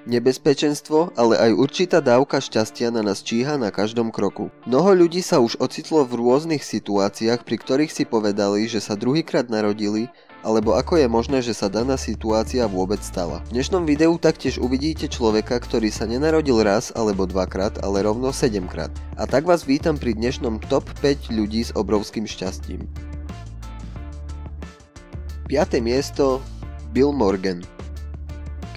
Nebezpečenstvo, ale aj určitá dávka šťastia na nás číha na každom kroku. Mnoho ľudí sa už ocitlo v rôznych situáciách, pri ktorých si povedali, že sa druhýkrát narodili, alebo ako je možné, že sa daná situácia vôbec stala. V dnešnom videu taktiež uvidíte človeka, ktorý sa nenarodil raz alebo dvakrát, ale rovno 7-krát. A tak vás vítam pri dnešnom top 5 ľudí s obrovským šťastím. 5. miesto Bill Morgan.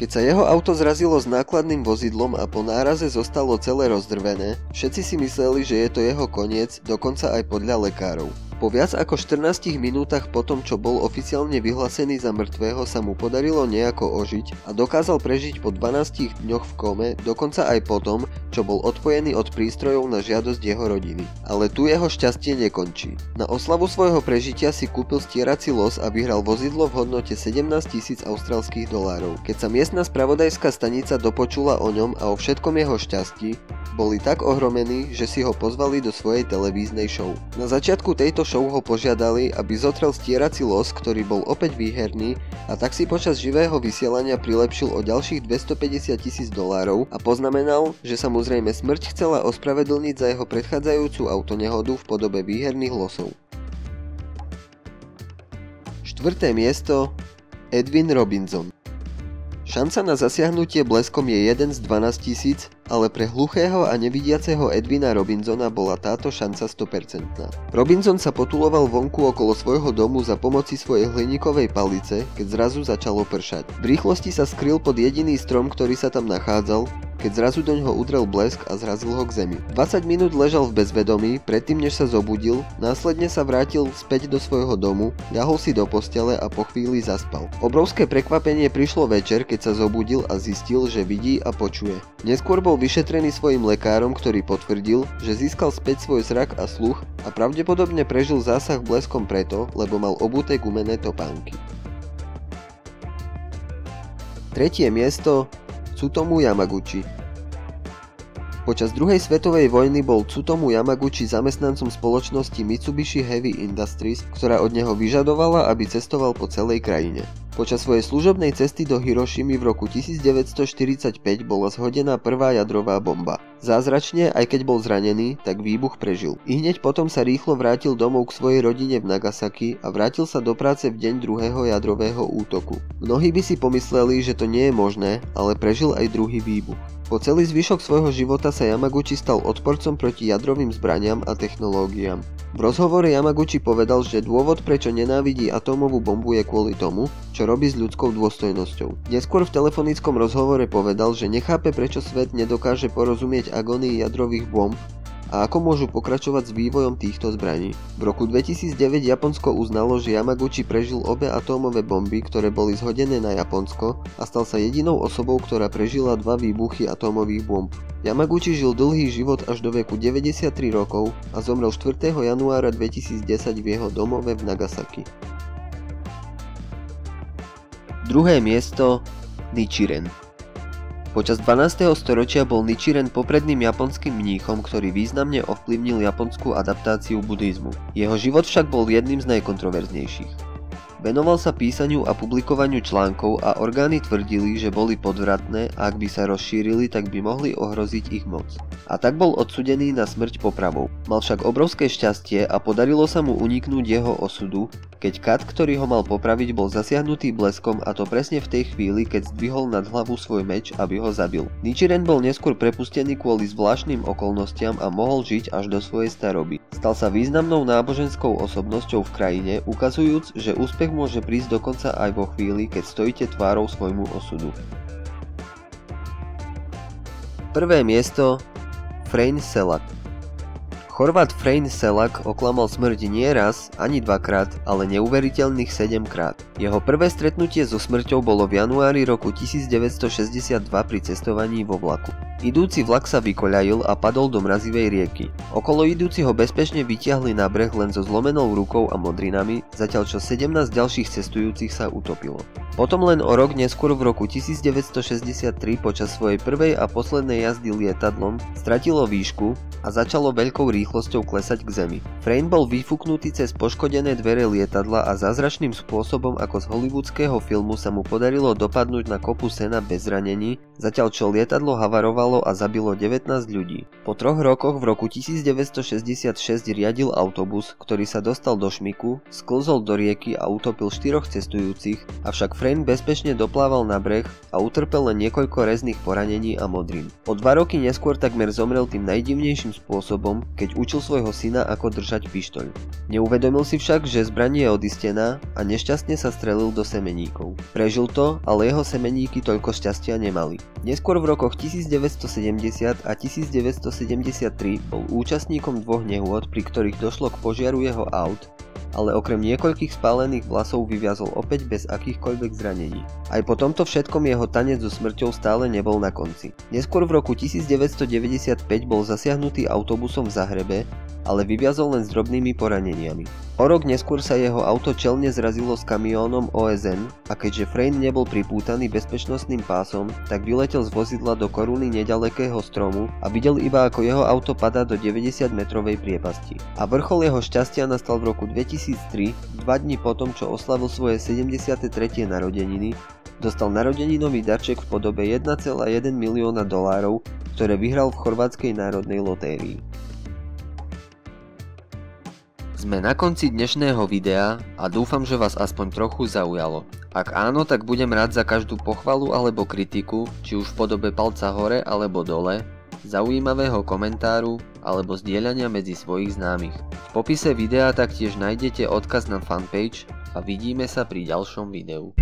Keď sa jeho auto zrazilo s nákladným vozidlom a po náraze zostalo celé rozdrvené, všetci si mysleli, že je to jeho koniec, dokonca aj podľa lekárov. Po viac ako 14 minútach po tom, čo bol oficiálne vyhlásený za mŕtvého, sa mu podarilo nejako ožiť a dokázal prežiť po 12 dňoch v kome, dokonca aj po tom, čo bol odpojený od prístrojov na žiadosť jeho rodiny. Ale tu jeho šťastie nekončí. Na oslavu svojho prežitia si kúpil stierací los a vyhral vozidlo v hodnote 17 000 austrálskych dolárov. Keď sa miestna spravodajská stanica dopočula o ňom a o všetkom jeho šťastí, boli tak ohromení, že si ho pozvali do svojej televíznej show. Na začiatku tejto show ho požiadali, aby zotrel stierací los, ktorý bol opäť výherný, a tak si počas živého vysielania prilepšil o ďalších 250 000 dolárov a poznamenal, že sa mu zrejme smrť chcela ospravedlniť za jeho predchádzajúcu autonehodu v podobe výherných losov. 4. miesto Edwin Robinson. Šanca na zasiahnutie bleskom je 1 z 12 000, ale pre hluchého a nevidiaceho Edwina Robinsona bola táto šanca 100%. Robinson sa potuloval vonku okolo svojho domu za pomoci svojej hliníkovej palice, keď zrazu začalo pršať. V rýchlosti sa skryl pod jediný strom, ktorý sa tam nachádzal, keď zrazu do ňoho udrel blesk a zrazil ho k zemi. 20 minút ležal v bezvedomí, predtým než sa zobudil, následne sa vrátil späť do svojho domu, ľahol si do postele a po chvíli zaspal. Obrovské prekvapenie prišlo večer, keď sa zobudil a zistil, že vidí a počuje. Neskôr bol vyšetrený svojim lekárom, ktorý potvrdil, že získal späť svoj zrak a sluch a pravdepodobne prežil zásah bleskom preto, lebo mal obuté gumené topánky. 3. miesto Tsutomu Yamaguchi. Počas druhej svetovej vojny bol Tsutomu Yamaguchi zamestnancom spoločnosti Mitsubishi Heavy Industries, ktorá od neho vyžadovala, aby cestoval po celej krajine. Počas svojej služobnej cesty do Hirošimy v roku 1945 bola zhodená prvá jadrová bomba. Zázračne, aj keď bol zranený, tak výbuch prežil. I hneď potom sa rýchlo vrátil domov k svojej rodine v Nagasaki a vrátil sa do práce v deň druhého jadrového útoku. Mnohí by si pomysleli, že to nie je možné, ale prežil aj druhý výbuch. Po celý zvyšok svojho života sa Yamaguchi stal odporcom proti jadrovým zbraniam a technológiám. V rozhovore Yamaguchi povedal, že dôvod, prečo nenávidí atómovú bombu, je kvôli tomu, čo robí s ľudskou dôstojnosťou. Neskôr v telefonickom rozhovore povedal, že nechápe, prečo svet nedokáže porozumieť agónii jadrových bomb a ako môžu pokračovať s vývojom týchto zbraní. V roku 2009 Japonsko uznalo, že Yamaguchi prežil obe atómové bomby, ktoré boli zhodené na Japonsko, a stal sa jedinou osobou, ktorá prežila 2 výbuchy atómových bomb. Yamaguchi žil dlhý život až do veku 93 rokov a zomrel 4. januára 2010 v jeho domove v Nagasaki. 2. miesto Nichiren. Počas 12. storočia bol Nichiren popredným japonským mníchom, ktorý významne ovplyvnil japonskú adaptáciu buddhizmu. Jeho život však bol jedným z najkontroverznejších. Venoval sa písaniu a publikovaniu článkov a orgány tvrdili, že boli podvratné a ak by sa rozšírili, tak by mohli ohroziť ich moc. A tak bol odsúdený na smrť popravou. Mal však obrovské šťastie a podarilo sa mu uniknúť jeho osudu, keď kat, ktorý ho mal popraviť, bol zasiahnutý bleskom, a to presne v tej chvíli, keď zdvihol nad hlavu svoj meč, aby ho zabil. Nichiren bol neskôr prepustený kvôli zvláštnym okolnostiam a mohol žiť až do svojej staroby. Stal sa významnou náboženskou osobnosťou v krajine, ukazujúc, že úspech môže prísť dokonca aj vo chvíli, keď stojíte tvárou svojmu osudu. 1. miesto Frane Selak. Chorvát Frane Selak oklamal smrť nie raz, ani dvakrát, ale neuveriteľných 7-krát. Jeho prvé stretnutie so smrťou bolo v januári roku 1962 pri cestovaní vo vlaku. Idúci vlak sa vykoľajil a padol do mrazivej rieky. Okolo idúci ho bezpečne vytiahli na breh len so zlomenou rukou a modrinami, zatiaľ čo 17 ďalších cestujúcich sa utopilo. Potom len o rok neskôr v roku 1963 počas svojej prvej a poslednej jazdy lietadlom stratilo výšku a začalo veľkou rýchlosťou klesať k zemi. Frayne bol vyfúknutý cez poškodené dvere lietadla a zázračným spôsobom ako z hollywoodského filmu sa mu podarilo dopadnúť na kopu sena bez zranení, zatiaľ čo lietadlo havarovalo a zabilo 19 ľudí. Po 3 rokoch v roku 1966 riadil autobus, ktorý sa dostal do šmiku, sklzol do rieky a utopil 4 cestujúcich, avšak Frayne bezpečne doplával na breh a utrpel len niekoľko rezných poranení a modrín. O 2 roky neskôr takmer zomrel tým najdivnejším spôsobom, keď učil svojho syna ako držať pištoľ. Neuvedomil si však, že zbraň je odistená a nešťastne sa strelil do semeníkov. Prežil to, ale jeho semeníky toľko šťastia nemali. Neskôr v rokoch 1970 a 1973 bol účastníkom 2 nehôd, pri ktorých došlo k požiaru jeho aut, ale okrem niekoľkých spálených vlasov vyviazol opäť bez akýchkoľvek zranení. Aj po tomto všetkom jeho tanec so smrťou stále nebol na konci. Neskôr v roku 1995 bol zasiahnutý autobusom v Zahrebe, ale vyviazol len s drobnými poraneniami. O rok neskôr sa jeho auto čelne zrazilo s kamiónom OSN a keďže Frayne nebol pripútaný bezpečnostným pásom, tak vyletel z vozidla do koruny nedalekého stromu a videl iba ako jeho auto padá do 90-metrovej priepasti. A vrchol jeho šťastia nastal v roku 2003, 2 dni potom, čo oslavil svoje 73. narodeniny, dostal narodeninový darček v podobe $1,1 milióna, ktoré vyhral v chorvátskej národnej lotérii. Sme na konci dnešného videa a dúfam, že vás aspoň trochu zaujalo. Ak áno, tak budem rád za každú pochvalu alebo kritiku, či už v podobe palca hore alebo dole, zaujímavého komentáru alebo zdieľania medzi svojich známych. V popise videa taktiež nájdete odkaz na fanpage a vidíme sa pri ďalšom videu.